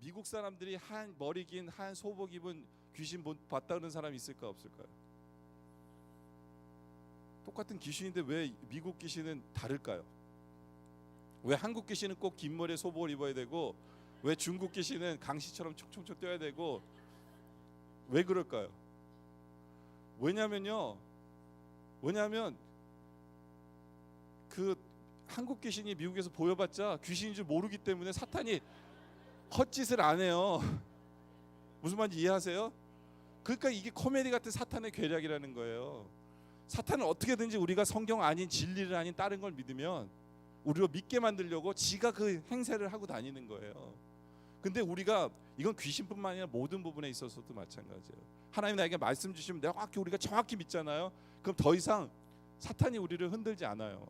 미국 사람들이 한 머리 긴 한 소복 입은 귀신 봤다는 사람이 있을까 없을까요? 똑같은 귀신인데 왜 미국 귀신은 다를까요? 왜 한국 귀신은 꼭 긴 머리에 소복을 입어야 되고 왜 중국 귀신은 강시처럼 촉촉촉 뛰어야 되고 왜 그럴까요? 왜냐면 그 한국 귀신이 미국에서 보여봤자 귀신인 줄 모르기 때문에 사탄이 헛짓을 안 해요. 무슨 말인지 이해하세요? 그러니까 이게 코미디 같은 사탄의 괴략이라는 거예요. 사탄은 어떻게든지 우리가 성경 아닌 진리를 아닌 다른 걸 믿으면 우리로 믿게 만들려고 지가 그 행세를 하고 다니는 거예요. 근데 우리가 이건 귀신뿐만 아니라 모든 부분에 있어서도 마찬가지예요. 하나님 나에게 말씀 주시면 우리가 정확히 믿잖아요. 그럼 더 이상 사탄이 우리를 흔들지 않아요.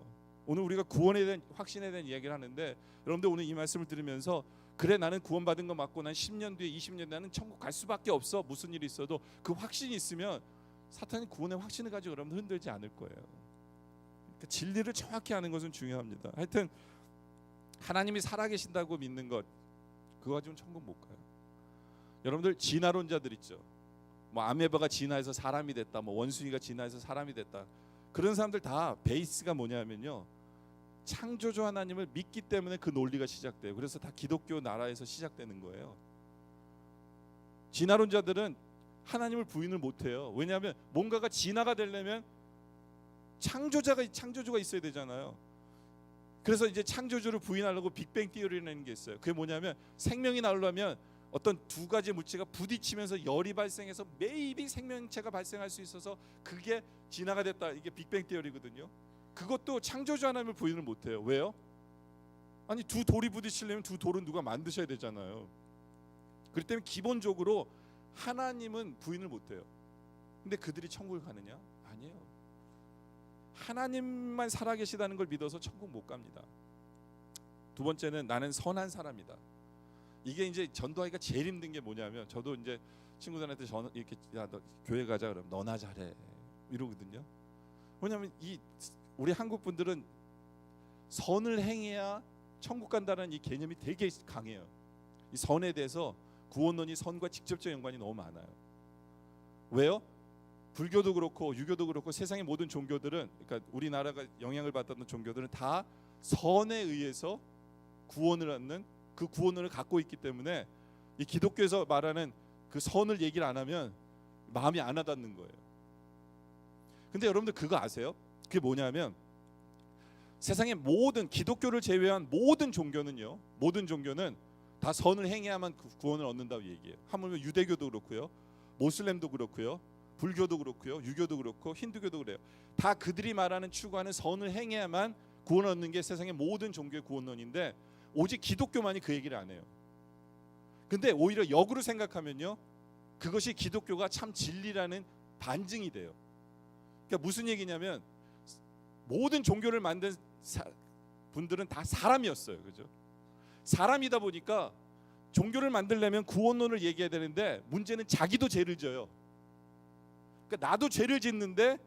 오늘 우리가 구원에 대한 확신에 대한 이야기를 하는데 여러분들 오늘 이 말씀을 들으면서 그래 나는 구원받은 거 맞고 난 10년 뒤에 20년 뒤에 나는 천국 갈 수밖에 없어. 무슨 일이 있어도 그 확신이 있으면 사탄이 구원의 확신을 가지고 여러분들 흔들지 않을 거예요. 그러니까 진리를 정확히 아는 것은 중요합니다. 하여튼 하나님이 살아계신다고 믿는 것 그거 가지고는 천국 못 가요. 여러분들 진화론자들 있죠. 뭐 아메바가 진화해서 사람이 됐다. 뭐 원숭이가 진화해서 사람이 됐다. 그런 사람들 다 베이스가 뭐냐면요. 창조주 하나님을 믿기 때문에 그 논리가 시작돼요. 그래서 다 기독교 나라에서 시작되는 거예요. 진화론자들은 하나님을 부인을 못해요. 왜냐하면 뭔가가 진화가 되려면 창조주가 있어야 되잖아요. 그래서 이제 창조주를 부인하려고 빅뱅 티어리라는 게 있어요. 그게 뭐냐면 생명이 나오려면 어떤 두 가지 물체가 부딪히면서 열이 발생해서 매입이 생명체가 발생할 수 있어서 그게 진화가 됐다. 이게 빅뱅 티어리거든요. 그것도 창조주 하나님을 부인을 못해요. 왜요? 아니 두 돌이 부딪히려면 두 돌은 누가 만드셔야 되잖아요. 그렇기 때문에 기본적으로 하나님은 부인을 못해요. 근데 그들이 천국을 가느냐? 아니에요. 하나님만 살아계시다는 걸 믿어서 천국 못 갑니다. 두 번째는 나는 선한 사람이다. 이게 이제 전도하기가 제일 힘든 게 뭐냐면 저도 이제 친구들한테 이렇게 야 너 교회 가자 그러면 너나 잘해 이러거든요. 왜냐하면 우리 한국 분들은 선을 행해야 천국 간다는 이 개념이 되게 강해요. 이 선에 대해서 구원론이 선과 직접적 연관이 너무 많아요. 왜요? 불교도 그렇고 유교도 그렇고 세상의 모든 종교들은 그러니까 우리나라가 영향을 받았던 종교들은 다 선에 의해서 구원을 얻는 그 구원을 갖고 있기 때문에 이 기독교에서 말하는 그 선을 얘기를 안 하면 마음이 안 와닿는 거예요. 근데 여러분들 그거 아세요? 그게 뭐냐면 세상의 모든 기독교를 제외한 모든 종교는요. 모든 종교는 다 선을 행해야만 구원을 얻는다고 얘기해요. 하물며 유대교도 그렇고요. 모슬렘도 그렇고요. 불교도 그렇고요. 유교도 그렇고 힌두교도 그래요. 다 그들이 말하는 추구하는 선을 행해야만 구원을 얻는 게 세상의 모든 종교의 구원론인데 오직 기독교만이 그 얘기를 안 해요. 근데 오히려 역으로 생각하면요. 그것이 기독교가 참 진리라는 반증이 돼요. 그러니까 무슨 얘기냐면 모든 종교를 만든 분들은 다 사람이었어요. 그죠? 사람이다 보니까 종교를 만들려면 구원론을 얘기해야 되는데 문제는 자기도 죄를 져요. 그러니까 나도 죄를 짓는데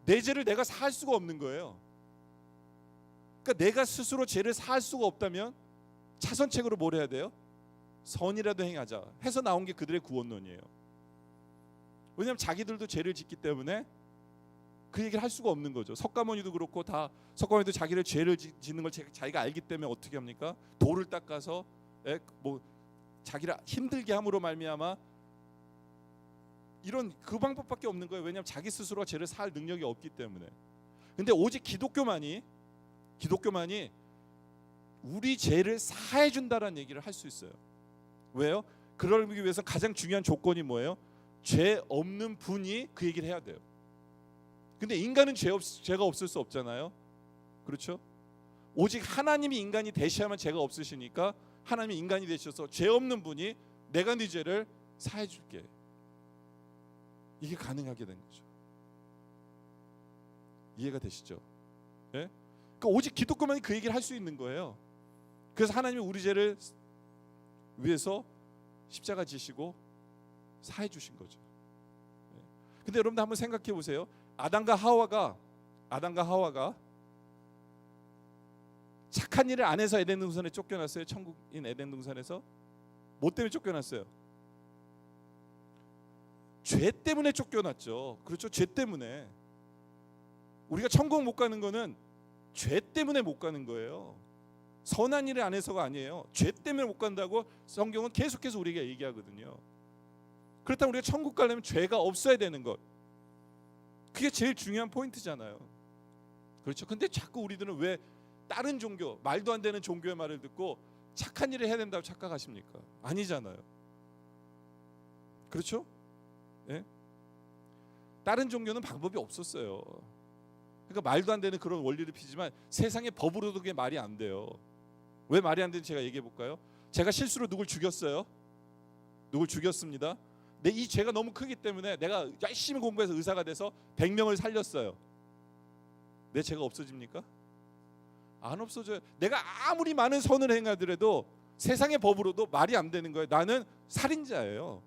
내 죄를 내가 사할 수가 없는 거예요. 그러니까 내가 스스로 죄를 사할 수가 없다면 차선책으로 뭘 해야 돼요? 선이라도 행하자 해서 나온 게 그들의 구원론이에요. 왜냐하면 자기들도 죄를 짓기 때문에 그 얘기를 할 수가 없는 거죠. 석가모니도 그렇고 다 석가모니도 자기를 죄를 짓는 걸 자기가 알기 때문에 어떻게 합니까? 돌을 닦아서 뭐 자기를 힘들게 함으로 말미암아 이런 그 방법밖에 없는 거예요. 왜냐하면 자기 스스로가 죄를 사할 능력이 없기 때문에. 근데 오직 기독교만이 우리 죄를 사해 준다라는 얘기를 할 수 있어요. 왜요? 그러기 위해서 가장 중요한 조건이 뭐예요? 죄 없는 분이 그 얘기를 해야 돼요. 근데 인간은 죄가 없을 수 없잖아요. 그렇죠? 오직 하나님이 인간이 되셔야만 죄가 없으시니까 하나님이 인간이 되셔서 죄 없는 분이 내가 네 죄를 사해 줄게. 이게 가능하게 된 거죠. 이해가 되시죠? 예? 그러니까 오직 기독교만이 그 얘기를 할 수 있는 거예요. 그래서 하나님이 우리 죄를 위해서 십자가 지시고 사해 주신 거죠. 예. 근데 여러분들 한번 생각해 보세요. 아담과 하와가 착한 일을 안 해서 에덴 동산에 쫓겨났어요. 천국인 에덴 동산에서 뭐 때문에 쫓겨났어요? 죄 때문에 쫓겨났죠. 그렇죠? 죄 때문에. 우리가 천국 못 가는 거는 죄 때문에 못 가는 거예요. 선한 일을 안 해서가 아니에요. 죄 때문에 못 간다고 성경은 계속해서 우리에게 얘기하거든요. 그렇다면 우리가 천국 가려면 죄가 없어야 되는 것, 그게 제일 중요한 포인트잖아요. 그렇죠? 근데 자꾸 우리들은 왜 다른 종교, 말도 안 되는 종교의 말을 듣고 착한 일을 해야 된다고 착각하십니까? 아니잖아요. 그렇죠? 예? 다른 종교는 방법이 없었어요. 그러니까 말도 안 되는 그런 원리를 피지만 세상의 법으로도 그게 말이 안 돼요. 왜 말이 안 되는지 제가 얘기해 볼까요? 제가 실수로 누굴 죽였어요. 누굴 죽였습니다. 내 이 죄가 너무 크기 때문에 내가 열심히 공부해서 의사가 돼서 100명을 살렸어요. 내 죄가 없어집니까? 안 없어져요. 내가 아무리 많은 선을 행하더라도 세상의 법으로도 말이 안 되는 거예요. 나는 살인자예요.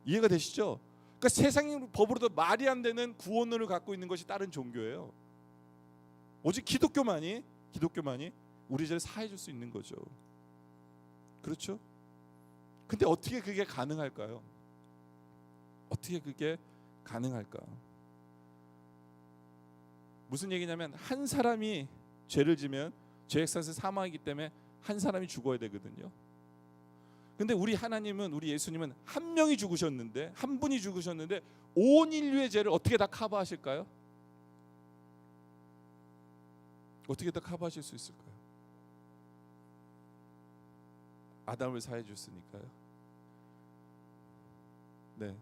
이해가 되시죠? 그러니까 세상의 법으로도 말이 안 되는 구원론을 갖고 있는 것이 다른 종교예요. 오직 기독교만이 우리를 사해줄 수 있는 거죠. 그렇죠? 근데 어떻게 그게 가능할까요? 어떻게 그게 가능할까? 무슨 얘기냐면 한 사람이 죄를 지면 죄액사에서 사망이기 때문에 한 사람이 죽어야 되거든요. 근데 우리 하나님은, 우리 예수님은 한 명이 죽으셨는데, 한 분이 죽으셨는데 온 인류의 죄를 어떻게 다 커버하실까요? 어떻게 다 커버하실 수 있을까요? 아담을 사해 줬으니까요. 네.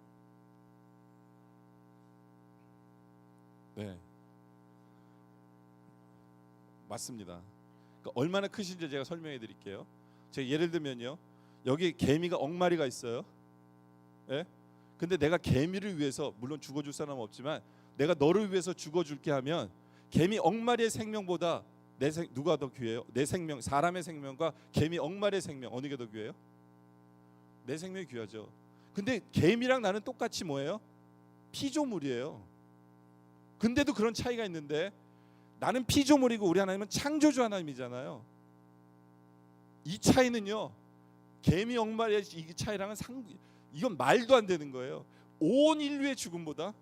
네. 맞습니다. 그러니까 얼마나 크신지 제가 설명해 드릴게요. 제가 예를 들면요. 여기 개미가 억마리가 있어요. 예? 근데 내가 개미를 위해서, 물론 죽어줄 사람은 없지만 내가 너를 위해서 죽어줄게 하면 개미 억마리의 생명보다 누가 더 귀해요? 내 생명, 사람의 생명과 개미 억마리의 생명, 어느 게 더 귀해요? 내 생명이 귀하죠. 근데 개미랑 나는 똑같이 뭐예요? 피조물이에요. 근데도 그런 차이가 있는데, 나는 피조물이고 우리 하나님은 창조주 하나님이잖아요. 이 차이는요, 개미 억마리의 이 차이랑은 이건 말도 안 되는 거예요. 온 인류의 죽음보다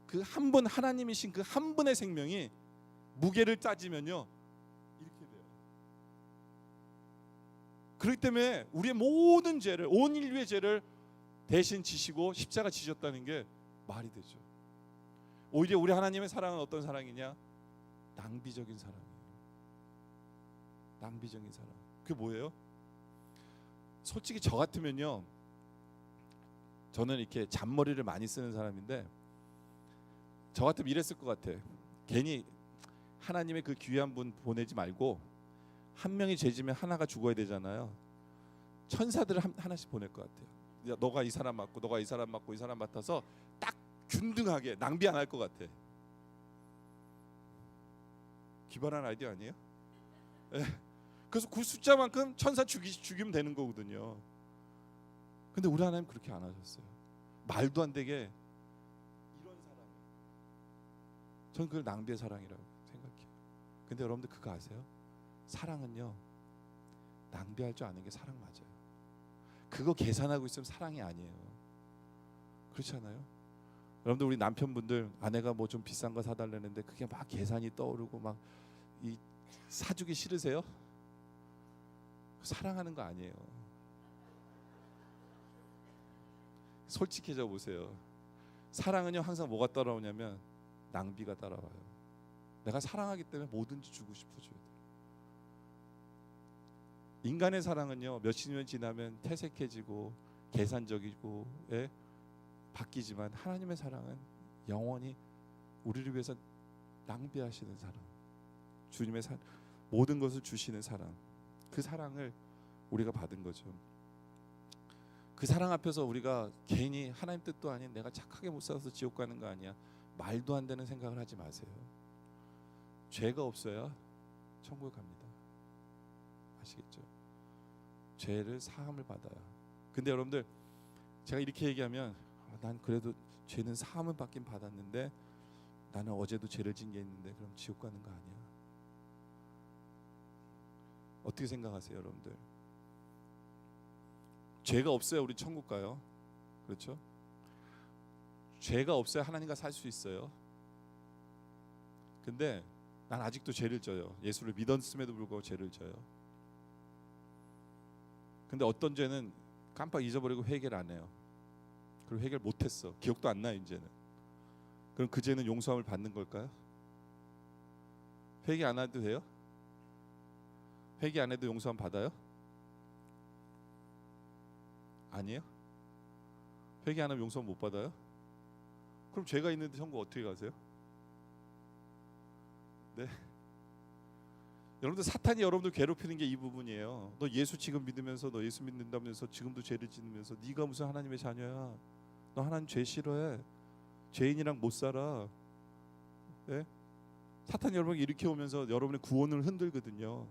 그 한 분, 하나님이신 그 한 분의 생명이 무게를 따지면요 이렇게 돼요. 그렇기 때문에 우리의 모든 죄를, 온 인류의 죄를 대신 지시고 십자가 지셨다는 게 말이 되죠. 오히려 우리 하나님의 사랑은 어떤 사랑이냐? 낭비적인 사랑이에요. 낭비적인 사랑. 그게 뭐예요? 솔직히 저 같으면요, 저는 이렇게 잔머리를 많이 쓰는 사람인데, 저 같으면 이랬을 것 같아. 괜히 하나님의 그 귀한 분 보내지 말고 한 명이 죄지면 하나가 죽어야 되잖아요. 천사들을 하나씩 보낼 것 같아요. 너가 이 사람 맞고, 너가 이 사람 맞고, 이 사람 맡아서 딱 균등하게, 낭비 안 할 것 같아. 기발한 아이디어 아니에요? 네. 그래서 그 숫자만큼 천사 죽이면 되는 거거든요. 근데 우리 하나님 그렇게 안 하셨어요. 말도 안 되게 이런 사랑, 저는 그걸 낭비의 사랑이라고 생각해요. 근데 여러분들 그거 아세요? 사랑은요, 낭비할 줄 아는 게 사랑 맞아요. 그거 계산하고 있으면 사랑이 아니에요. 그렇지 않아요? 여러분들, 우리 남편분들 아내가 뭐 좀 비싼 거 사달라는데 그게 막 계산이 떠오르고 막 이 사주기 싫으세요? 사랑하는 거 아니에요. 솔직해져 보세요. 사랑은요 항상 뭐가 따라오냐면 낭비가 따라와요. 내가 사랑하기 때문에 뭐든지 주고 싶어져요. 인간의 사랑은요 몇십 년 지나면 퇴색해지고 계산적이고 바뀌지만, 하나님의 사랑은 영원히 우리를 위해서 낭비하시는 사랑, 주님의 모든 것을 주시는 사랑, 그 사랑을 우리가 받은 거죠. 그 사랑 앞에서 우리가 괜히 하나님 뜻도 아닌 내가 착하게 못 살아서 지옥 가는 거 아니야, 말도 안 되는 생각을 하지 마세요. 죄가 없어야 천국에 갑니다. 아시겠죠? 죄를 사함을 받아야. 근데 여러분들, 제가 이렇게 얘기하면 난 그래도 죄는 사함을 받긴 받았는데 나는 어제도 죄를 진 게 있는데 그럼 지옥 가는 거 아니야? 어떻게 생각하세요, 여러분들? 죄가 없어야 우리 천국 가요. 그렇죠? 죄가 없어야 하나님과 살 수 있어요. 근데 난 아직도 죄를 져요. 예수를 믿었음에도 불구하고 죄를 져요. 근데 어떤 죄는 깜빡 잊어버리고 회개를 안 해요. 그리고 해결 못했어. 기억도 안 나요 이제는. 그럼 그 죄는 용서함을 받는 걸까요? 회개 안 해도 돼요? 회개 안 해도 용서함 받아요? 아니에요? 회개 안 하면 용서함 못 받아요? 그럼 죄가 있는데 천국 어떻게 가세요? 네. 여러분들 사탄이 여러분들 괴롭히는 게 이 부분이에요. 너 예수 지금 믿으면서 너 예수 믿는다면서 지금도 죄를 짓으면서 네가 무슨 하나님의 자녀야? 너 하나님 죄 싫어해. 죄인이랑 못 살아. 네? 사탄이 여러분을 일으켜 오면서 여러분의 구원을 흔들거든요.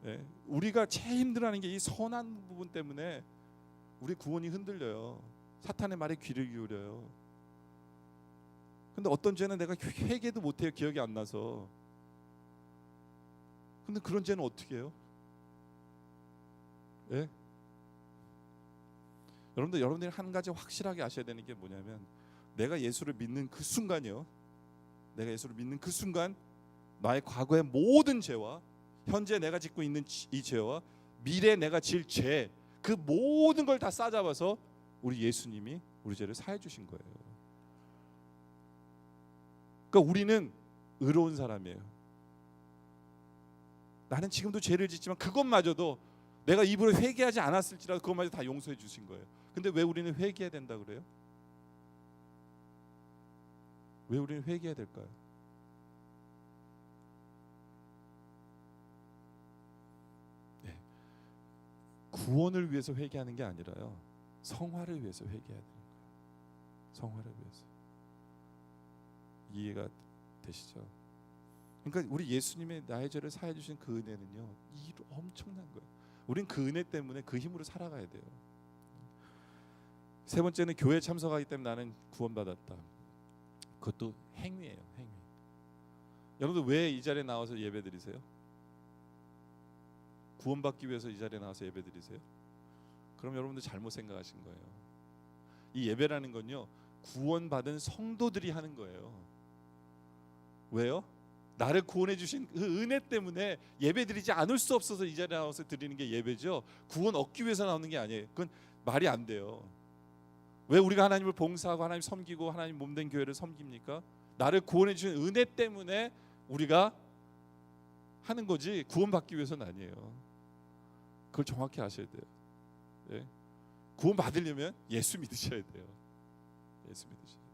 네? 우리가 제일 힘들어하는 게 이 선한 부분 때문에 우리 구원이 흔들려요. 사탄의 말에 귀를 기울여요. 근데 어떤 죄는 내가 회개도 못해요. 기억이 안 나서. 근데 그런 죄는 어떻게 해요? 예? 여러분들이 한 가지 확실하게 아셔야 되는 게 뭐냐면 내가 예수를 믿는 그 순간이요. 내가 예수를 믿는 그 순간 나의 과거의 모든 죄와 현재 내가 짓고 있는 이 죄와 미래 내가 질 죄 그 모든 걸 다 싸잡아서 우리 예수님이 우리 죄를 사해 주신 거예요. 그러니까 우리는 의로운 사람이에요. 나는 지금도 죄를 짓지만 그것마저도 내가 입으로 회개하지 않았을지라도 그것마저 다 용서해 주신 거예요. 근데 왜 우리는 회개해야 된다 그래요? 왜 우리는 회개해야 될까요? 네. 구원을 위해서 회개하는 게 아니라요. 성화를 위해서 회개해야 되는 거예요. 성화를 위해서. 이해가 되시죠? 그러니까 우리 예수님의 나의 죄를 사해 주신 그 은혜는요. 이 엄청난 거예요. 우린 그 은혜 때문에 그 힘으로 살아가야 돼요. 세 번째는 교회 참석하기 때문에 나는 구원받았다. 그것도 행위예요. 행위. 여러분들 왜 이 자리에 나와서 예배드리세요? 구원받기 위해서 이 자리에 나와서 예배드리세요? 그럼 여러분들 잘못 생각하신 거예요. 이 예배라는 건요. 구원받은 성도들이 하는 거예요. 왜요? 나를 구원해 주신 그 은혜 때문에 예배드리지 않을 수 없어서 이 자리에 나와서 드리는 게 예배죠. 구원 얻기 위해서 나오는 게 아니에요. 그건 말이 안 돼요. 왜 우리가 하나님을 봉사하고 하나님 섬기고 하나님 몸된 교회를 섬깁니까? 나를 구원해 주신 은혜 때문에 우리가 하는 거지 구원받기 위해서는 아니에요. 그걸 정확히 아셔야 돼요. 예? 구원 받으려면 예수 믿으셔야 돼요. 예수 믿으셔야 돼요.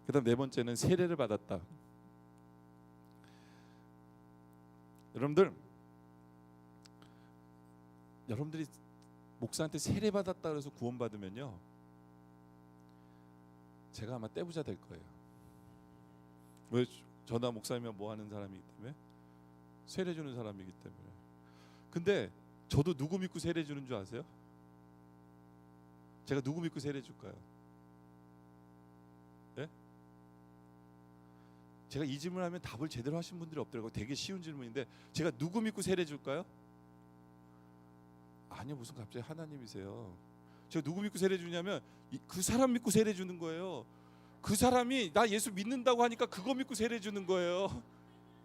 그다음 네 번째는 세례를 받았다. 여러분들이 목사한테 세례 받았다 그래서 구원 받으면요, 제가 아마 떼부자 될 거예요. 왜? 저나 목사님이 뭐 하는 사람이기 때문에, 세례 주는 사람이기 때문에. 근데 저도 누구 믿고 세례 주는 줄 아세요? 제가 누구 믿고 세례 줄까요? 예? 제가 이 질문을 하면 답을 제대로 하신 분들이 없더라고요. 되게 쉬운 질문인데 제가 누구 믿고 세례 줄까요? 아니요, 무슨 갑자기 하나님이세요. 제가 누구 믿고 세례 주냐면 그 사람 믿고 세례 주는 거예요. 그 사람이 나 예수 믿는다고 하니까 그거 믿고 세례 주는 거예요.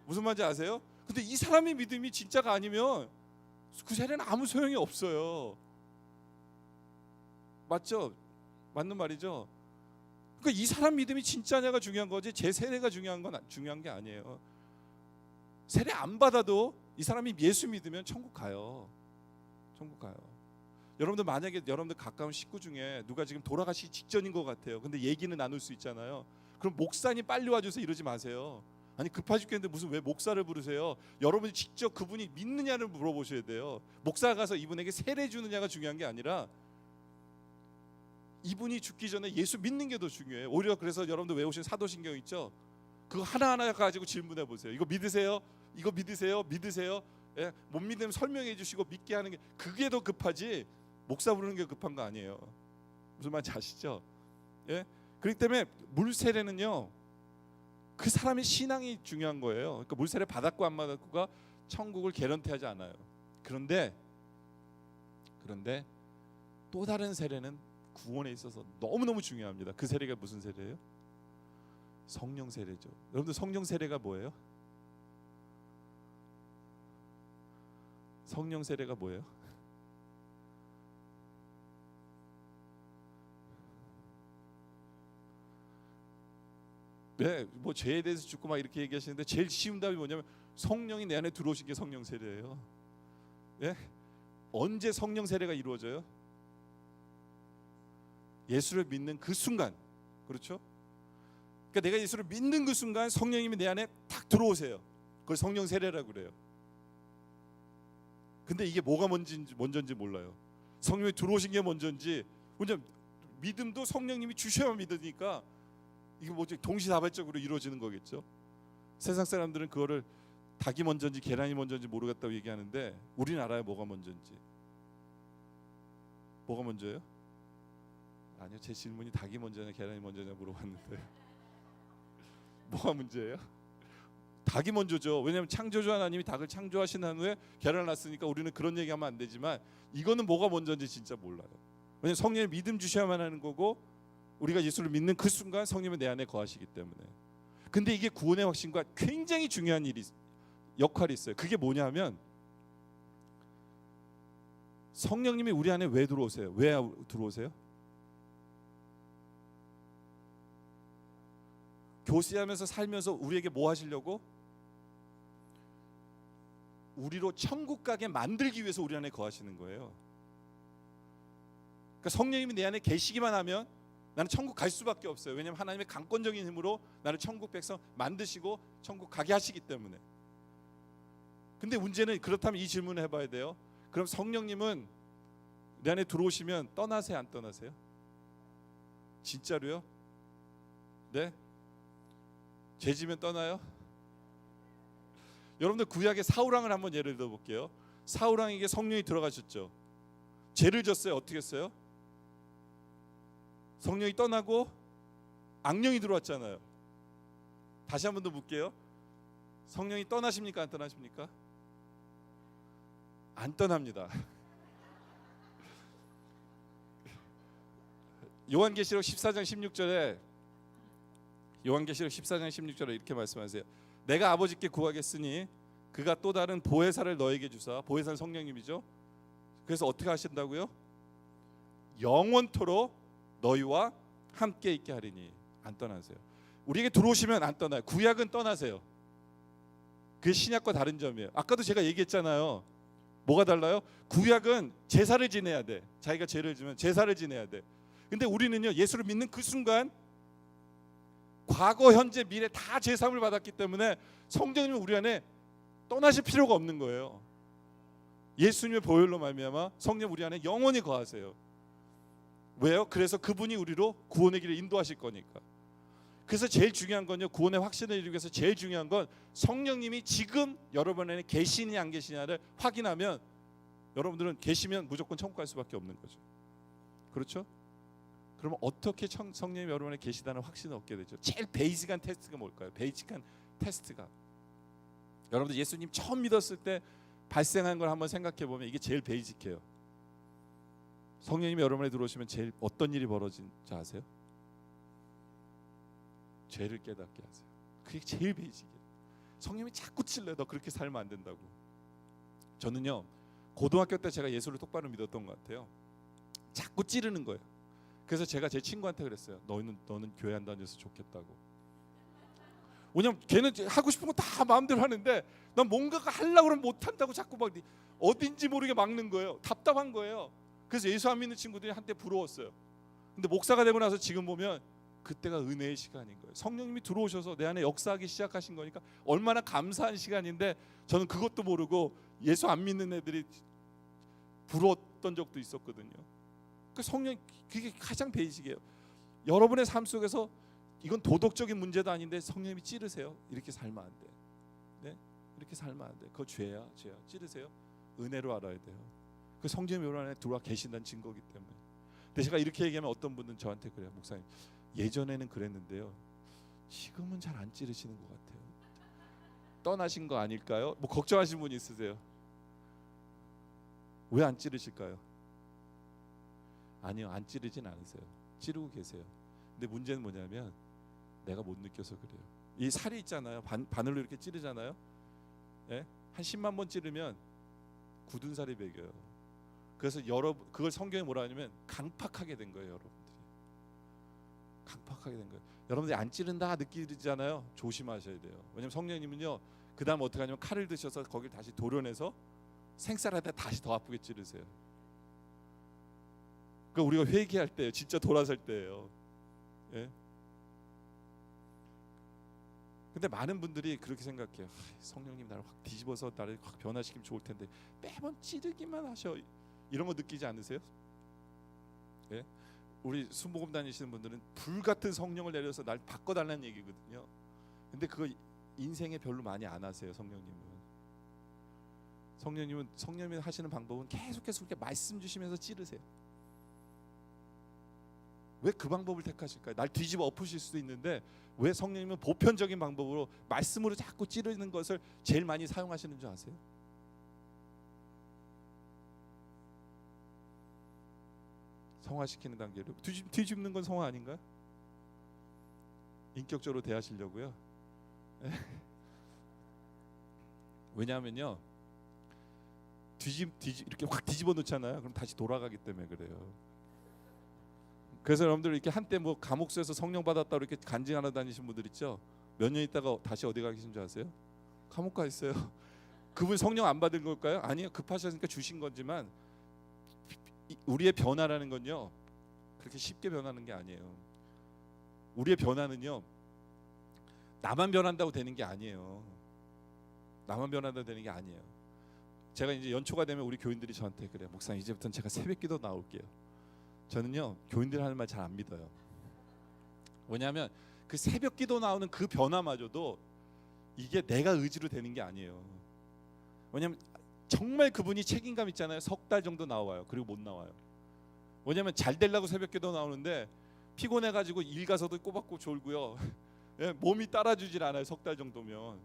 무슨 말인지 아세요? 근데 이 사람의 믿음이 진짜가 아니면 그 세례는 아무 소용이 없어요. 맞죠? 맞는 말이죠? 그러니까 이 사람 믿음이 진짜냐가 중요한 거지 제 세례가 중요한 게 아니에요. 세례 안 받아도 이 사람이 예수 믿으면 천국 가요. 천국 가요. 여러분들 만약에 여러분들 가까운 식구 중에 누가 지금 돌아가시기 직전인 것 같아요. 근데 얘기는 나눌 수 있잖아요. 그럼 목사님 빨리 와주세요 이러지 마세요. 아니 급하 죽겠는데 무슨 왜 목사를 부르세요? 여러분이 직접 그분이 믿느냐를 물어보셔야 돼요. 목사가 가서 이분에게 세례 주느냐가 중요한 게 아니라 이분이 죽기 전에 예수 믿는 게 더 중요해요. 오히려 그래서 여러분들 외우신 사도신경 있죠? 그거 하나하나 가지고 질문해 보세요. 이거 믿으세요? 이거 믿으세요? 믿으세요? 예? 못 믿으면 설명해 주시고 믿게 하는 게 그게 더 급하지 목사 부르는 게 급한 거 아니에요. 무슨 말인지 아시죠? 예? 그렇기 때문에 물 세례는요, 그 사람의 신앙이 중요한 거예요. 그러니까 물 세례 받았고 안 받았고가 천국을 개런티하지 않아요. 그런데 또 다른 세례는 구원에 있어서 너무너무 중요합니다. 그 세례가 무슨 세례예요? 성령 세례죠. 여러분들 성령 세례가 뭐예요? 성령 세례가 뭐예요? 네, 뭐 죄에 대해서 죽고 막 이렇게 얘기하시는데 제일 쉬운 답이 뭐냐면 성령이 내 안에 들어오신 게 성령 세례예요. 예? 언제 성령 세례가 이루어져요? 예수를 믿는 그 순간. 그렇죠? 그러니까 내가 예수를 믿는 그 순간 성령님이 내 안에 탁 들어오세요. 그걸 성령 세례라고 그래요. 근데 이게 뭐가 먼저인지 몰라요. 성령이 들어오신 게 먼저인지. 먼저 믿음도 성령님이 주셔야만 믿으니까 이게 뭐지, 동시다발적으로 이루어지는 거겠죠. 세상 사람들은 그거를 닭이 먼저인지 계란이 먼저인지 모르겠다고 얘기하는데 우리는 알아요. 뭐가 먼저인지. 뭐가 먼저예요? 아니요, 제 질문이 닭이 먼저냐 계란이 먼저냐 물어봤는데 뭐가 문제예요? 닭이 먼저죠. 왜냐하면 창조주 하나님이 닭을 창조하신 후에 계란을 낳았으니까 우리는 그런 얘기하면 안 되지만 이거는 뭐가 먼저인지 진짜 몰라요. 왜냐하면 성령의 믿음 주셔야만 하는 거고 우리가 예수를 믿는 그 순간 성령은 내 안에 거하시기 때문에. 근데 이게 구원의 확신과 굉장히 중요한 역할이 있어요. 그게 뭐냐면 성령님이 우리 안에 왜 들어오세요? 왜 들어오세요? 교세하면서 살면서 우리에게 뭐 하시려고? 우리로 천국 가게 만들기 위해서 우리 안에 거하시는 거예요. 그러니까 성령님이 내 안에 계시기만 하면 나는 천국 갈 수밖에 없어요. 왜냐하면 하나님의 강권적인 힘으로 나를 천국 백성 만드시고 천국 가게 하시기 때문에. 근데 문제는 그렇다면 이 질문을 해봐야 돼요. 그럼 성령님은 내 안에 들어오시면 떠나세요, 안 떠나세요? 진짜로요? 네? 죄 지면 떠나요? 여러분들 구약의 사울왕을 한번 예를 들어 볼게요. 사울왕에게 성령이 들어가셨죠. 죄를 졌어요. 어떻게 했어요? 성령이 떠나고 악령이 들어왔잖아요. 다시 한 번 더 묻게요. 성령이 떠나십니까? 안 떠나십니까? 안 떠납니다. 요한계시록 14장 16절에 이렇게 말씀하세요. 내가 아버지께 구하겠으니 그가 또 다른 보혜사를 너에게 주사. 보혜사는 성령님이죠. 그래서 어떻게 하신다고요? 영원토록 너희와 함께 있게 하리니. 안 떠나세요. 우리에게 들어오시면 안 떠나요. 구약은 떠나세요. 그게 신약과 다른 점이에요. 아까도 제가 얘기했잖아요. 뭐가 달라요? 구약은 제사를 지내야 돼. 자기가 죄를 지면 제사를 지내야 돼. 근데 우리는요, 예수를 믿는 그 순간 과거, 현재, 미래 다 제사함을 받았기 때문에 성령님이 우리 안에 떠나실 필요가 없는 거예요. 예수님의 보혈로 말미암아 성령 우리 안에 영원히 거하세요. 왜요? 그래서 그분이 우리로 구원의 길을 인도하실 거니까. 그래서 제일 중요한 건요, 구원의 확신을 이루기 위해서 제일 중요한 건 성령님이 지금 여러분 안에 계시냐 안 계시냐를 확인하면 여러분들은 계시면 무조건 천국 갈 수밖에 없는 거죠. 그렇죠? 그러면 어떻게 성령님이 여러분 안에 계시다는 확신을 얻게 되죠? 제일 베이직한 테스트가 뭘까요? 베이직한 테스트가 여러분들 예수님 처음 믿었을 때 발생한 걸 한번 생각해 보면 이게 제일 베이직해요. 성령님이 여러분에 들어오시면 제일 어떤 일이 벌어진지 아세요? 죄를 깨닫게 하세요. 그게 제일 베이직이에요. 성령님이 자꾸 찔러요. 너 그렇게 살면 안 된다고. 저는요, 고등학교 때 제가 예수를 똑바로 믿었던 것 같아요. 자꾸 찌르는 거예요. 그래서 제가 제 친구한테 그랬어요. 너는 교회 안 다녀서 좋겠다고. 왜냐면 걔는 하고 싶은 거 다 마음대로 하는데 난 뭔가가 하려고 그러면 못 한다고 자꾸 막 어딘지 모르게 막는 거예요. 답답한 거예요. 그래서 예수 안 믿는 친구들이 한때 부러웠어요. 근데 목사가 되고 나서 지금 보면 그때가 은혜의 시간인 거예요. 성령님이 들어오셔서 내 안에 역사하기 시작하신 거니까 얼마나 감사한 시간인데 저는 그것도 모르고 예수 안 믿는 애들이 부러웠던 적도 있었거든요. 그 성령, 그게 가장 베이직이에요. 여러분의 삶 속에서 이건 도덕적인 문제도 아닌데 성령님이 찌르세요. 이렇게 살면 안 돼. 네? 이렇게 살면 안 돼. 그거 죄야. 찌르세요. 은혜로 알아야 돼요. 그 성령이 여러분 안에 들어와 계신다는 증거이기 때문에. 근데 제가 이렇게 얘기하면 어떤 분은 저한테 그래요. 목사님, 예전에는 그랬는데요. 지금은 잘 안 찌르시는 것 같아요. 떠나신 거 아닐까요? 뭐 걱정하시는 분 있으세요? 왜 안 찌르실까요? 아니요, 안 찌르진 않으세요. 찌르고 계세요. 근데 문제는 뭐냐면 내가 못 느껴서 그래요. 이 살이 있잖아요. 바늘로 이렇게 찌르잖아요. 예? 한 10만 번 찌르면 굳은 살이 배겨요. 그래서 그걸 성경에 뭐라 하냐면 강팍하게 된 거예요, 여러분들이. 강팍하게 된 거예요. 여러분들이 안 찌른다 느끼잖아요. 조심하셔야 돼요. 왜냐면 성령님은요, 그다음 어떻게 하냐면 칼을 드셔서 거기를 다시 도려내서 생쌀에다 다시 더 아프게 찌르세요. 그 우리가 회개할 때예요. 진짜 돌아설 때예요. 예? 근데 많은 분들이 그렇게 생각해요. 성령님 나를 확 뒤집어서 나를 확 변화시키면 좋을 텐데 매번 찌르기만 하셔. 이런 거 느끼지 않으세요? 예? 우리 순복음 다니시는 분들은 불같은 성령을 내려서 날 바꿔달라는 얘기거든요. 근데 그거 인생에 별로 많이 안 하세요. 성령님이 하시는 방법은 계속해서 그렇게 말씀 주시면서 찌르세요. 왜 그 방법을 택하실까요? 날 뒤집어 엎으실 수도 있는데 왜 성령님은 보편적인 방법으로 말씀으로 자꾸 찌르는 것을 제일 많이 사용하시는 줄 아세요? 성화시키는 단계로 뒤집는 건 성화 아닌가요? 인격적으로 대하시려고요. 왜냐하면요, 이렇게 확 뒤집어 놓잖아요. 그럼 다시 돌아가기 때문에 그래요. 그래서 여러분들 이렇게 한때 뭐 감옥소에서 성령 받았다고 이렇게 간증하러 다니신 분들 있죠? 몇 년 있다가 다시 어디 가 계신 줄 아세요? 감옥 가 있어요. 그분 성령 안 받은 걸까요? 아니요, 급하셨으니까 주신 거지만 우리의 변화라는 건요, 그렇게 쉽게 변하는 게 아니에요. 우리의 변화는요, 나만 변한다고 되는 게 아니에요. 나만 변한다고 되는 게 아니에요. 제가 이제 연초가 되면 우리 교인들이 저한테 그래요. 목사님, 이제부터는 제가 새벽기도 나올게요. 저는요, 교인들 하는 말 잘 안 믿어요. 왜냐하면 그 새벽기도 나오는 그 변화마저도 이게 내가 의지로 되는 게 아니에요. 왜냐하면 정말 그분이 책임감 있잖아요. 석 달 정도 나와요. 그리고 못 나와요. 왜냐하면 잘 되려고 새벽기도 나오는데 피곤해가지고 일 가서도 꼬박꼬박 졸고요. 예, 몸이 따라주질 않아요. 석 달 정도면.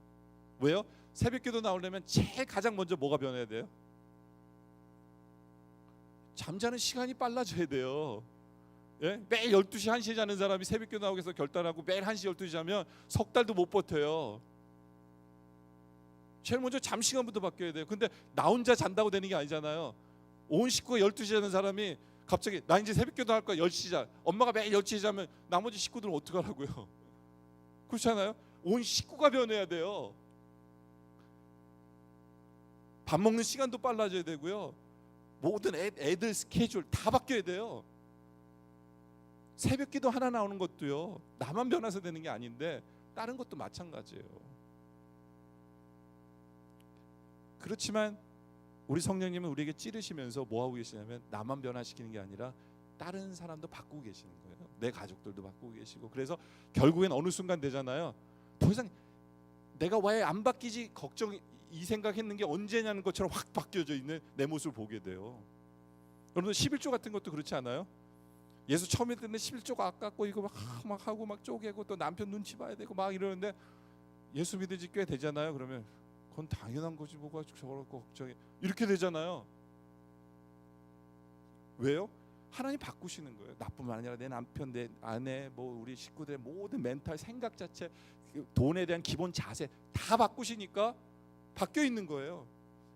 왜요? 새벽기도 나오려면 제일 가장 먼저 뭐가 변해야 돼요? 잠자는 시간이 빨라져야 돼요. 예? 매일 12시 1시에 자는 사람이 새벽기도 나오기 위해서 결단하고 매일 1시 12시 자면 석 달도 못 버텨요. 제일 먼저 잠 시간부터 바뀌어야 돼요. 근데 나 혼자 잔다고 되는 게 아니잖아요. 온 식구가 12시에 자는 사람이 갑자기 나 이제 새벽기도 할 거야 10시 자. 엄마가 매일 10시에 자면 나머지 식구들은 어떡하라고요? 그렇잖아요. 온 식구가 변해야 돼요. 밥 먹는 시간도 빨라져야 되고요. 모든 애들 스케줄 다 바뀌어야 돼요. 새벽기도 하나 나오는 것도요, 나만 변해서 되는 게 아닌데 다른 것도 마찬가지예요. 그렇지만 우리 성령님은 우리에게 찌르시면서 뭐 하고 계시냐면 나만 변화시키는 게 아니라 다른 사람도 바꾸고 계시는 거예요. 내 가족들도 바꾸고 계시고. 그래서 결국엔 어느 순간 되잖아요. 더 이상 내가 왜 안 바뀌지 걱정 이 생각했는 게 언제냐는 것처럼 확 바뀌어져 있는 내 모습을 보게 돼요. 여러분 11조 같은 것도 그렇지 않아요? 예수 처음에 듣는 11조가 아깝고 이거 막 하고 막 쪼개고 또 남편 눈치 봐야 되고 막 이러는데 예수 믿은 지 꽤 되잖아요. 그러면 그건 당연한 거지 뭐가 저럴 거 걱정해 이렇게 되잖아요. 왜요? 하나님 바꾸시는 거예요. 나뿐만 아니라 내 남편, 내 아내, 뭐 우리 식구들의 모든 멘탈 생각 자체, 돈에 대한 기본 자세 다 바꾸시니까 바뀌어 있는 거예요.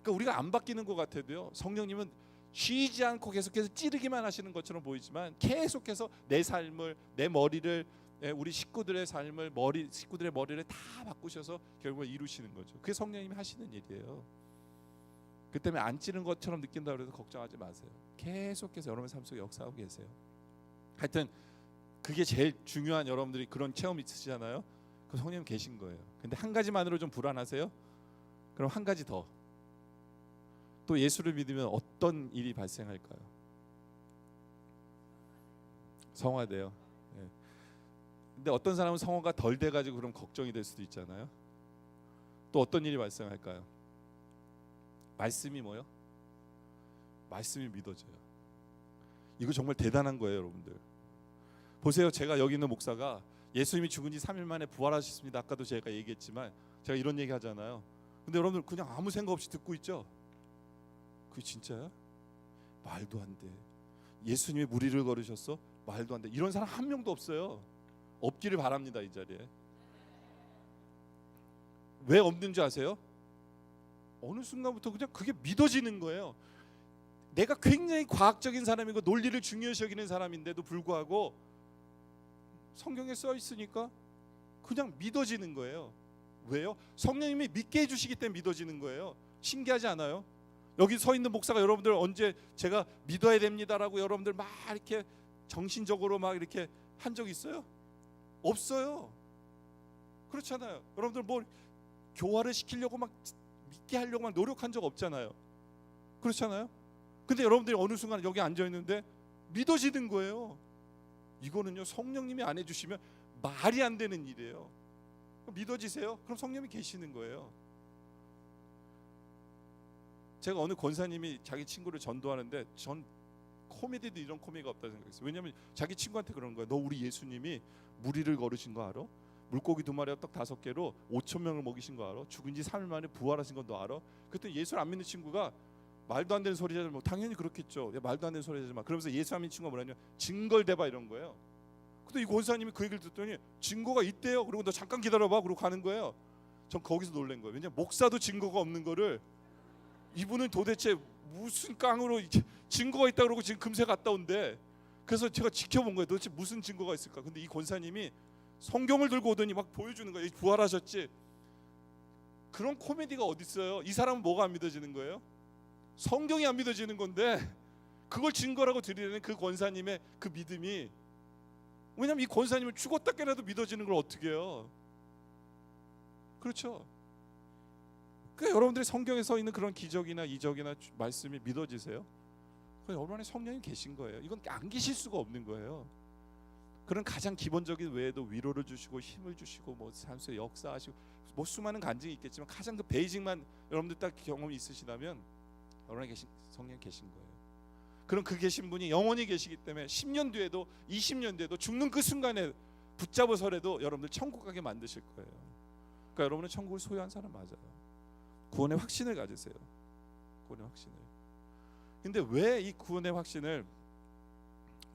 그러니까 우리가 안 바뀌는 것 같아도요, 성령님은 쉬지 않고 계속해서 찌르기만 하시는 것처럼 보이지만 계속해서 내 삶을, 내 머리를, 우리 식구들의 삶을, 식구들의 머리를 다 바꾸셔서 결국은 이루시는 거죠. 그게 성령님이 하시는 일이에요. 그 때문에 안 찌른 것처럼 느낀다고 해서 걱정하지 마세요. 계속해서 여러분의 삶 속에 역사하고 계세요. 하여튼 그게 제일 중요한, 여러분들이 그런 체험 있으시잖아요. 그 성령님 계신 거예요. 근데 한 가지만으로 좀 불안하세요? 그럼 한 가지 더. 또 예수를 믿으면 어떤 일이 발생할까요? 성화돼요. 예. 근데 어떤 사람은 성화가 덜 돼가지고 그럼 걱정이 될 수도 있잖아요. 또 어떤 일이 발생할까요? 말씀이 뭐요? 말씀이 믿어져요. 이거 정말 대단한 거예요, 여러분들. 보세요. 제가 여기 있는 목사가 예수님이 죽은 지 3일 만에 부활하셨습니다. 아까도 제가 얘기했지만 제가 이런 얘기 하잖아요. 근데 여러분들 그냥 아무 생각 없이 듣고 있죠. 그게 진짜야? 말도 안 돼. 예수님이 무리를 걸으셨어? 말도 안 돼. 이런 사람 한 명도 없어요. 없기를 바랍니다. 이 자리에. 왜 없는 줄 아세요? 어느 순간부터 그냥 그게 믿어지는 거예요. 내가 굉장히 과학적인 사람이고 논리를 중요시 여기는 사람인데도 불구하고 성경에 써 있으니까 그냥 믿어지는 거예요. 왜요? 성령님이 믿게 해주시기 때문에 믿어지는 거예요. 신기하지 않아요? 여기 서 있는 목사가 여러분들 언제 제가 믿어야 됩니다라고 여러분들 막 이렇게 정신적으로 막 이렇게 한 적 있어요? 없어요. 그렇잖아요. 여러분들 뭘 교화를 시키려고 막 믿게 하려고 막 노력한 적 없잖아요. 그렇잖아요. 근데 여러분들이 어느 순간 여기 앉아 있는데 믿어지는 거예요. 이거는요, 성령님이 안 해주시면 말이 안 되는 일이에요. 믿어지세요? 그럼 성령님이 계시는 거예요. 제가 어느 권사님이 자기 친구를 전도하는데 전 코미디도 이런 코미디가 없다 생각했어요. 왜냐하면 자기 친구한테 그러는 거예요. 너 우리 예수님이 무리를 걸으신 거 알아? 물고기 2마리와 떡 5개로 5,000명을 먹이신 거 알아? 죽은 지 3일 만에 부활하신 건 너 알아? 그랬더니 예수를 안 믿는 친구가 말도 안 되는 소리 하지 마. 당연히 그렇겠죠. 말도 안 되는 소리 하지 마. 그러면서 예수 안 믿는 친구가 뭐라냐? 증거를 대봐 이런 거예요. 근데 이 권사님이 그 얘기를 듣더니 증거가 있대요. 그리고 너 잠깐 기다려봐. 그러고 가는 거예요. 전 거기서 놀란 거예요. 왜냐면 목사도 증거가 없는 거를 이분은 도대체 무슨 깡으로 증거가 있다 그러고 지금 금세 갔다 온대. 그래서 제가 지켜본 거예요. 도대체 무슨 증거가 있을까? 근데 이 권사님이 성경을 들고 오더니 막 보여주는 거예요. 부활하셨지. 그런 코미디가 어디 있어요? 이 사람은 뭐가 안 믿어지는 거예요? 성경이 안 믿어지는 건데 그걸 증거라고 드리는 그 권사님의 그 믿음이, 왜냐하면 이 권사님을 죽었다 깨나도 믿어지는 걸 어떻게 해요? 그렇죠? 그러니까 여러분들이 성경에 서 있는 그런 기적이나 이적이나 말씀이 믿어지세요? 여러분의 성령이 계신 거예요. 이건 안 계실 수가 없는 거예요. 그런 가장 기본적인 외에도 위로를 주시고 힘을 주시고 뭐 삶 속에 역사하시고 뭐 수많은 간증이 있겠지만 가장 그 베이직만 여러분들 딱 경험이 있으시다면 여러분의 계신 성령이 계신 거예요. 그럼 그 계신 분이 영원히 계시기 때문에 10년 뒤에도 20년 뒤에도 죽는 그 순간에 붙잡아서라도 여러분들 천국 가게 만드실 거예요. 그러니까 여러분은 천국을 소유한 사람 맞아요. 구원의 확신을 가지세요. 구원의 확신을. 근데 왜 이 구원의 확신을,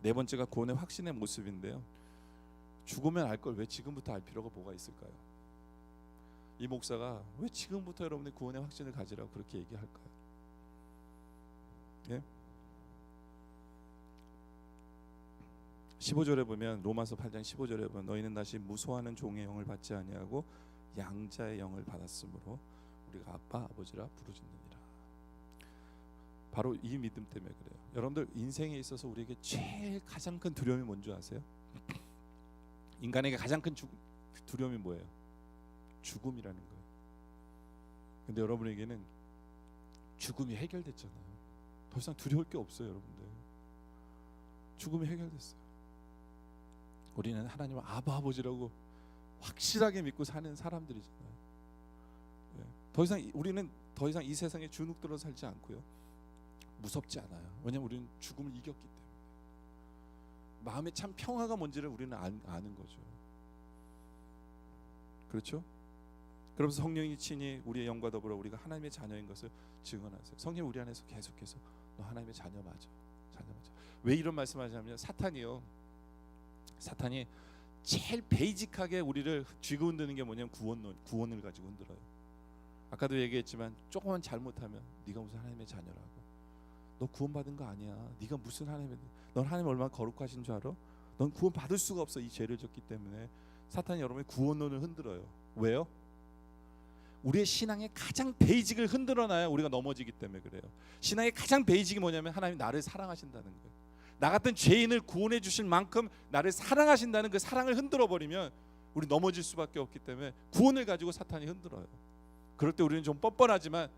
네 번째가 구원의 확신의 모습인데요. 죽으면 알 걸 왜 지금부터 알 필요가 뭐가 있을까요? 이 목사가 왜 지금부터 여러분의 구원의 확신을 가지라고 그렇게 얘기할까요? 예? 15절에 보면, 로마서 8장 15절에 보면 너희는 다시 무소하는 종의 영을 받지 아니하고 양자의 영을 받았으므로 우리가 아빠 아버지라 부르짖느니라. 바로 이 믿음 때문에 그래요. 여러분들 인생에 있어서 우리에게 제일 가장 큰 두려움이 뭔지 아세요? 인간에게 가장 큰 두려움이 뭐예요? 죽음이라는 거예요. 근데 여러분에게는 죽음이 해결됐잖아요. 더 이상 두려울 게 없어요. 여러분들 죽음이 해결됐어요. 우리는 하나님을 아바 아버지라고 확실하게 믿고 사는 사람들이잖아요. 더 이상 우리는 더 이상 이 세상에 주눅들어 살지 않고요, 무섭지 않아요. 왜냐하면 우리는 죽음을 이겼기 때문에. 마음의 참 평화가 뭔지를 우리는 아는 거죠. 그렇죠? 그러면서 성령이 친히 우리의 영과 더불어 우리가 하나님의 자녀인 것을 증언하세요. 성령 우리 안에서 계속해서 너 하나님의 자녀 맞아, 자녀 맞아. 왜 이런 말씀하냐면 사탄이 제일 베이직하게 우리를 쥐고 흔드는 게 뭐냐면 구원을 가지고 흔들어요. 아까도 얘기했지만 조금만 잘못하면 네가 무슨 하나님의 자녀라고, 너 구원받은 거 아니야, 네가 무슨 넌 하나님 얼마나 거룩하신 줄 알아? 넌 구원 받을 수가 없어. 이 죄를 졌기 때문에 사탄이 여러분의 구원론을 흔들어요. 왜요? 우리의 신앙의 가장 베이직을 흔들어놔야 우리가 넘어지기 때문에 그래요. 신앙의 가장 베이직이 뭐냐면 하나님 나를 사랑하신다는 거예요. 나 같은 죄인을 구원해 주실 만큼 나를 사랑하신다는 그 사랑을 흔들어 버리면 우리 넘어질 수밖에 없기 때문에 구원을 가지고 사탄이 흔들어요. 그럴 때 우리는 좀 뻔뻔하지만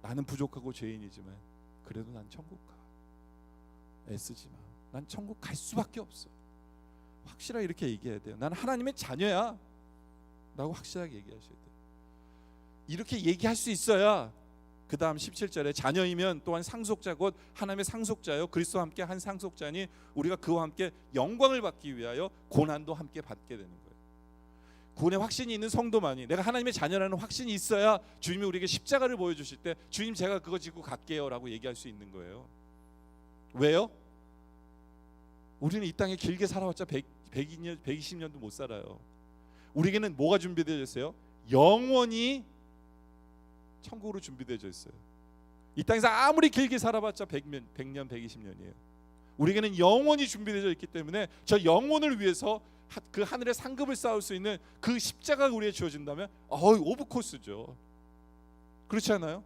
나는 부족하고 죄인이지만 그래도 난 천국 가. 애쓰지 마. 난 천국 갈 수밖에 없어. 확실하게 이렇게 얘기해야 돼요. 나는 하나님의 자녀야 라고 확실하게 얘기하셔야 돼요. 이렇게 얘기할 수 있어야 그 다음 17절에 자녀이면 또한 상속자 곧 하나님의 상속자요 그리스도와 함께 한 상속자니 우리가 그와 함께 영광을 받기 위하여 고난도 함께 받게 되는 거예요. 구원의 확신이 있는 성도만이, 내가 하나님의 자녀라는 확신이 있어야 주님이 우리에게 십자가를 보여주실 때 주님 제가 그거 지고 갈게요 라고 얘기할 수 있는 거예요. 왜요? 우리는 이 땅에 길게 살아왔자 120년, 120년도 못 살아요. 우리에게는 뭐가 준비되어 있어요? 영원히 천국으로 준비되어 있어요. 이 땅에서 아무리 길게 살아봤자 100년, 120년이에요. 우리에게는 영원히 준비되어 있기 때문에 저 영혼을 위해서 그 하늘의 상급을 쌓을 수 있는 그 십자가가 우리에게 주어진다면 오브 코스죠. 그렇지 않아요?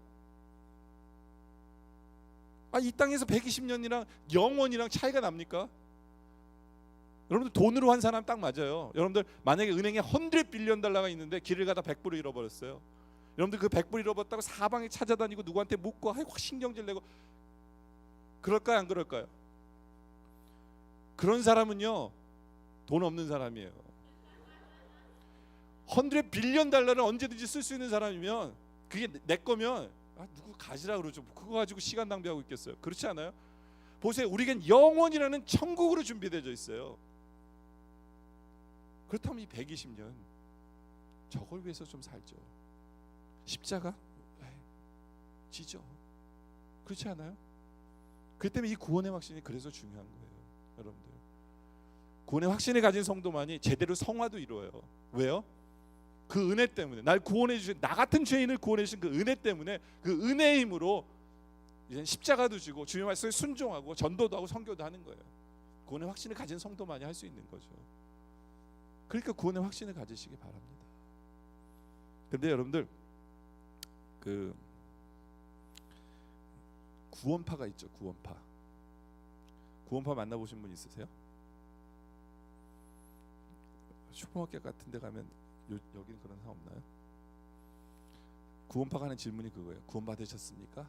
이 땅에서 120년이랑 영원이랑 차이가 납니까? 여러분들 돈으로 환산하면 딱 맞아요. 여러분들 만약에 은행에 100 빌리언 달러가 있는데 길을 가다 100불을 잃어버렸어요. 여러분들 그 100불 잃어버렸다고 사방에 찾아다니고 누구한테 묻고 확 신경질 내고 그럴까요? 안 그럴까요? 그런 사람은요 돈 없는 사람이에요. 100 빌리언 달러를 언제든지 쓸 수 있는 사람이면 그게 내 거면 누구 가지라 그러죠. 그거 가지고 시간 낭비하고 있겠어요. 그렇지 않아요? 보세요. 우리에겐 영원이라는 천국으로 준비되어 있어요. 그렇다면 이 120년 저걸 위해서 좀 살죠. 십자가 지죠. 그렇지 않아요? 그 때문에 이 구원의 확신이 그래서 중요한 거예요. 여러분들 구원의 확신을 가진 성도만이 제대로 성화도 이루어요. 왜요? 그 은혜 때문에 날 구원해 주신, 나 같은 죄인을 구원해 주신 그 은혜 때문에 그 은혜의 힘으로 이제 십자가도 지고 주님 말씀에 순종하고 전도도 하고 선교도 하는 거예요. 구원의 확신을 가진 성도만이 할 수 있는 거죠. 그러니까 구원의 확신을 가지시기 바랍니다. 그런데 여러분들 그 구원파가 있죠. 구원파 만나보신 분 있으세요? 슈퍼마켓 같은 데 가면 여기는 그런 사람 없나요? 구원파가 하는 질문이 그거예요. 구원 받으셨습니까?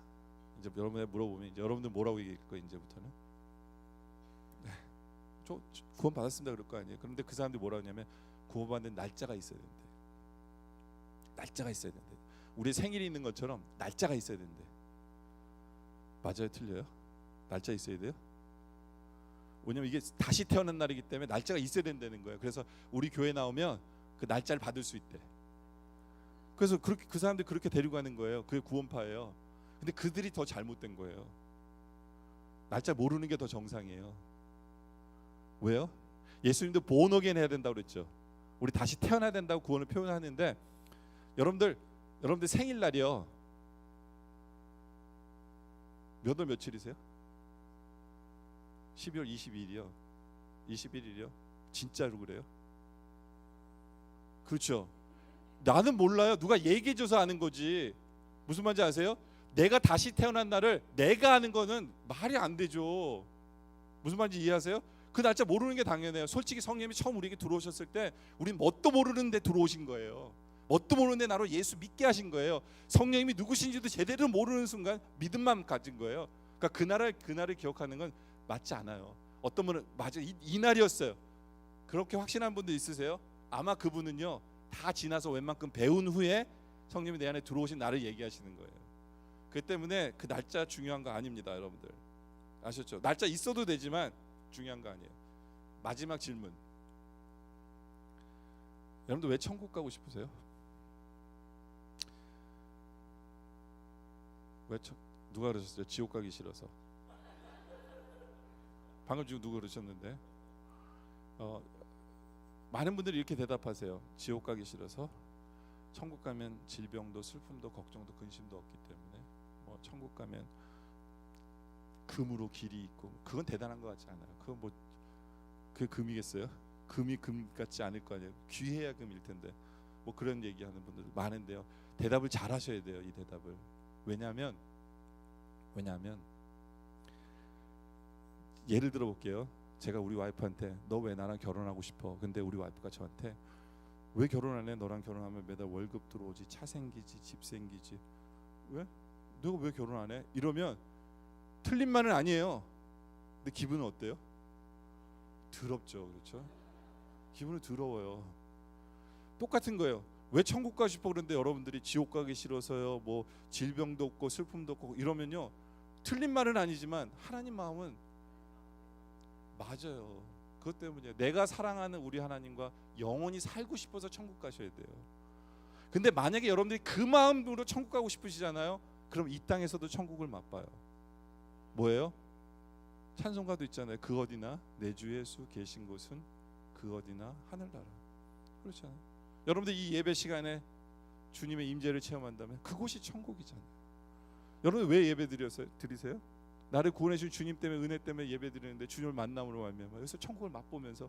이제 여러분들 물어보면 이제 여러분들 뭐라고 얘기할 거예요? 이제부터는 저 구원 받았습니다 그럴 거 아니에요. 그런데 그 사람들이 뭐라고 하냐면 구원 받는 날짜가 있어야 된대. 날짜가 있어야 된대. 우리 생일이 있는 것처럼 날짜가 있어야 된대. 맞아요? 틀려요? 날짜 있어야 돼요? 왜냐면 이게 다시 태어난 날이기 때문에 날짜가 있어야 된다는 거예요. 그래서 우리 교회 나오면 그 날짜를 받을 수 있대. 그래서 그렇게 그 사람들 그렇게 데리고 가는 거예요. 그게 구원파예요. 근데 그들이 더 잘못된 거예요. 날짜 모르는 게 더 정상이에요. 왜요? 예수님도 born again 해야 된다고 그랬죠. 우리 다시 태어나야 된다고 구원을 표현하는데 여러분들 생일날이요. 몇 월 며칠이세요? 12월 22일이요. 21일이요. 진짜로 그래요? 그렇죠. 나는 몰라요. 누가 얘기해줘서 아는 거지. 무슨 말인지 아세요? 내가 다시 태어난 날을 내가 아는 거는 말이 안 되죠. 무슨 말인지 이해하세요? 그 날짜 모르는 게 당연해요. 솔직히 성령님이 처음 우리에게 들어오셨을 때 우린 뭣도 모르는데 들어오신 거예요. 뭣도 모르는데 나로 예수 믿게 하신 거예요. 성령님이 누구신지도 제대로 모르는 순간 믿음만 가진 거예요. 그러니까 그날을 기억하는 건 맞지 않아요. 어떤 분은 맞아 이 날이었어요. 그렇게 확신한 분도 있으세요? 아마 그분은요 다 지나서 웬만큼 배운 후에 성령님이 내 안에 들어오신 날을 얘기하시는 거예요. 그 때문에 그 날짜 중요한 거 아닙니다, 여러분들. 아셨죠? 날짜 있어도 되지만 중요한 거 아니에요. 마지막 질문. 여러분들 왜 천국 가고 싶으세요? 누가 그러셨어요? 지옥 가기 싫어서. 방금 지금 누가 그러셨는데 많은 분들이 이렇게 대답하세요. 지옥 가기 싫어서. 천국 가면 질병도 슬픔도 걱정도 근심도 없기 때문에 천국 가면 금으로 길이 있고. 그건 대단한 것 같지 않아요. 그건 그게 금이겠어요? 금이 금 같지 않을 거 아니에요. 귀해야 금일 텐데 그런 얘기하는 분들 많은데요. 대답을 잘 하셔야 돼요. 이 대답을. 왜냐하면 예를 들어 볼게요. 제가 우리 와이프한테 너 왜 나랑 결혼하고 싶어? 근데 우리 와이프가 저한테 왜 결혼 안 해? 너랑 결혼하면 매달 월급 들어오지, 차 생기지, 집 생기지. 왜? 너가 왜 결혼 안 해? 이러면 틀린 말은 아니에요. 근데 기분은 어때요? 더럽죠. 그렇죠? 기분은 더러워요. 똑같은 거예요. 왜 천국 가고 싶어 그런데 여러분들이 지옥 가기 싫어서요, 뭐 질병도 없고 슬픔도 없고 이러면요, 틀린 말은 아니지만 하나님 마음은 맞아요. 그것 때문에 내가 사랑하는 우리 하나님과 영원히 살고 싶어서 천국 가셔야 돼요. 근데 만약에 여러분들이 그 마음으로 천국 가고 싶으시잖아요. 그럼 이 땅에서도 천국을 맛봐요. 뭐예요? 찬송가도 있잖아요. 그 어디나 내 주 예수 계신 곳은 그 어디나 하늘나라. 그렇잖아요. 여러분들 이 예배 시간에 주님의 임재를 체험한다면 그곳이 천국이잖아요. 여러분 왜 예배 드리세요? 나를 구원해 주신 주님 때문에, 은혜 때문에 예배 드리는데, 주님을 만남으로 말미암아 여기서 천국을 맛보면서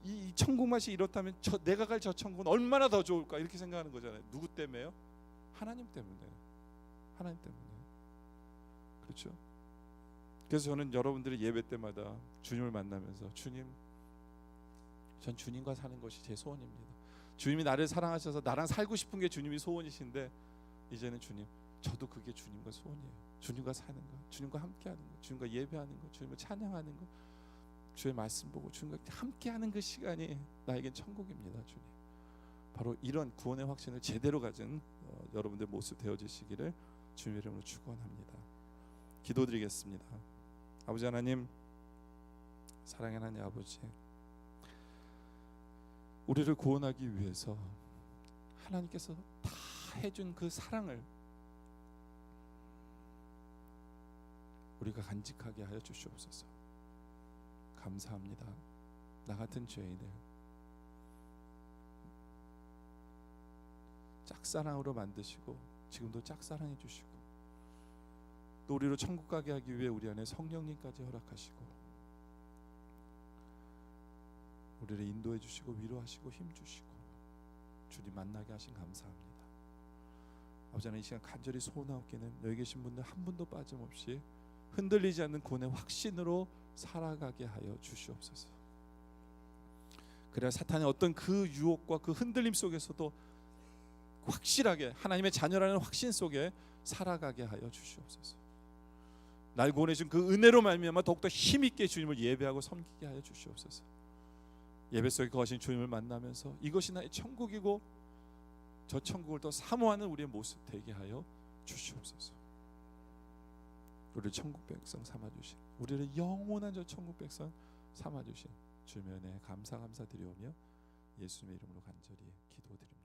이 천국 맛이 이렇다면 내가 갈 저 천국은 얼마나 더 좋을까, 이렇게 생각하는 거잖아요. 누구 때문에요? 하나님 때문에. 하나님 때문에. 그렇죠? 그래서 저는 여러분들이 예배 때마다 주님을 만나면서, 주님, 전 주님과 사는 것이 제 소원입니다. 주님이 나를 사랑하셔서 나랑 살고 싶은 게 주님이 소원이신데, 이제는 주님, 저도 그게 주님과 소원이에요. 주님과 사는 것, 주님과 함께하는 것, 주님과 예배하는 것, 주님을 찬양하는 것, 주의 말씀 보고 주님과 함께하는 그 시간이 나에겐 천국입니다. 주님, 바로 이런 구원의 확신을 제대로 가진 여러분들 모습 되어지시기를 주님의 이름으로 축원합니다. 기도드리겠습니다. 아버지 하나님, 사랑의 하나님 아버지, 우리를 구원하기 위해서 하나님께서 다 해준 그 사랑을 우리가 간직하게 하여 주시옵소서. 감사합니다. 나 같은 죄인을 짝사랑으로 만드시고 지금도 짝사랑해 주시고, 또 우리로 천국 가게 하기 위해 우리 안에 성령님까지 허락하시고 우리를 인도해 주시고 위로하시고 힘 주시고 주님 만나게 하신 감사합니다. 아버지 하나님, 이 시간 간절히 소원하옵기는 여기 계신 분들 한 분도 빠짐없이 흔들리지 않는 구원의 확신으로 살아가게 하여 주시옵소서. 그래야 사탄의 어떤 그 유혹과 그 흔들림 속에서도 확실하게 하나님의 자녀라는 확신 속에 살아가게 하여 주시옵소서. 날 구원해 준 그 은혜로 말미암아 더욱더 힘있게 주님을 예배하고 섬기게 하여 주시옵소서. 예배 속에 거하신 주님을 만나면서 이것이 나의 천국이고 저 천국을 더 사모하는 우리의 모습 되게 하여 주시옵소서. 우리를 천국 백성 삼아주신, 우리를 영원한 저 천국 백성 삼아주신 주님의 은혜에 감사드리오며 예수님의 이름으로 간절히 기도드립니다.